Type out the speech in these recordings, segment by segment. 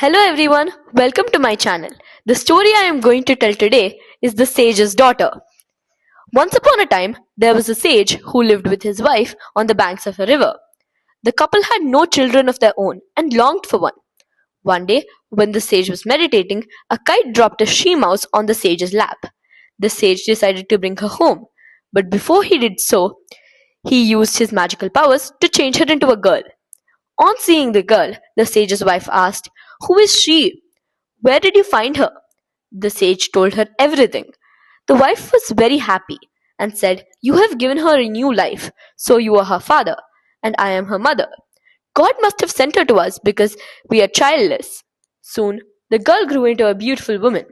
Hello everyone, welcome to my channel. The story I am going to tell today is The Sage's Daughter. Once upon a time, there was a sage who lived with his wife on the banks of a river. The couple had no children of their own and longed for one. One day, when the sage was meditating, a kite dropped a she mouse on the sage's lap. The sage decided to bring her home, but before he did so, he used his magical powers to change her into a girl. On seeing the girl, the sage's wife asked, "Who is she? Where did you find her?" The sage told her everything. The wife was very happy and said, "You have given her a new life, so you are her father, and I am her mother. God must have sent her to us because we are childless." Soon, the girl grew into a beautiful woman.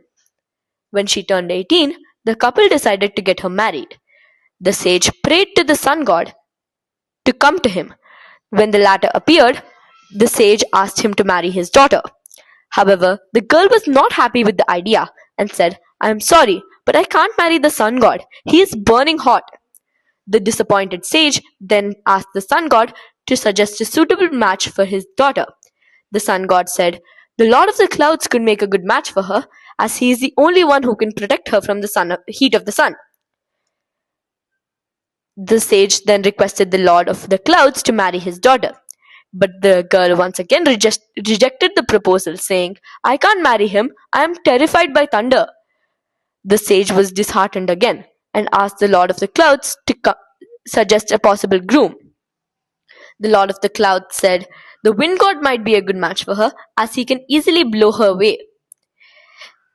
When she turned 18, the couple decided to get her married. The sage prayed to the sun god to come to him. When the latter appeared, the sage asked him to marry his daughter. However, the girl was not happy with the idea and said, "I am sorry, but I can't marry the sun god. He is burning hot." The disappointed sage then asked the sun god to suggest a suitable match for his daughter. The sun god said, "The Lord of the Clouds could make a good match for her, as he is the only one who can protect her from the heat of the sun." The sage then requested the Lord of the Clouds to marry his daughter. But the girl once again rejected the proposal, saying, "I can't marry him. I am terrified by thunder." The sage was disheartened again and asked the Lord of the Clouds to suggest a possible groom. The Lord of the Clouds said, "The wind god might be a good match for her, as he can easily blow her away."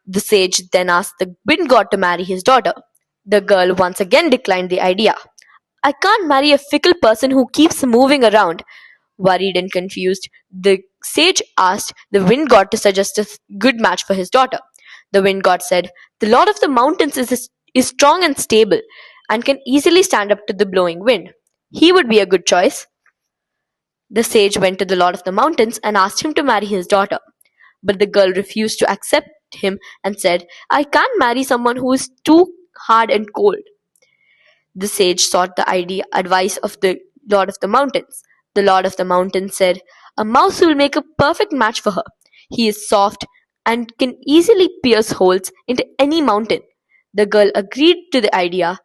The sage then asked the wind god to marry his daughter. The girl once again declined the idea. "I can't marry a fickle person who keeps moving around." Worried and confused, the sage asked the wind god to suggest a good match for his daughter. The wind god said, "The Lord of the Mountains is strong and stable and can easily stand up to the blowing wind. He would be a good choice." The sage went to the Lord of the Mountains and asked him to marry his daughter. But the girl refused to accept him and said, "I can't marry someone who is too hard and cold." The sage sought the advice of the Lord of the Mountains. The Lord of the Mountains said, "A mouse will make a perfect match for her. He is soft and can easily pierce holes into any mountain." The girl agreed to the idea.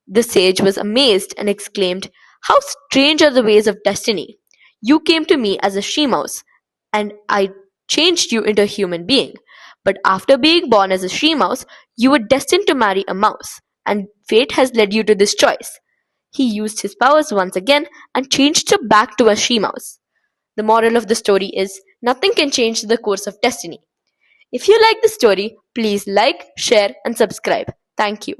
The sage was amazed and exclaimed, "How strange are the ways of destiny! You came to me as a she-mouse, and I changed you into a human being. But after being born as a she-mouse, you were destined to marry a mouse, and fate has led you to this choice." He used his powers once again and changed her back to a she-mouse. The moral of the story is, nothing can change the course of destiny. If you like the story, please like, share, and subscribe. Thank you.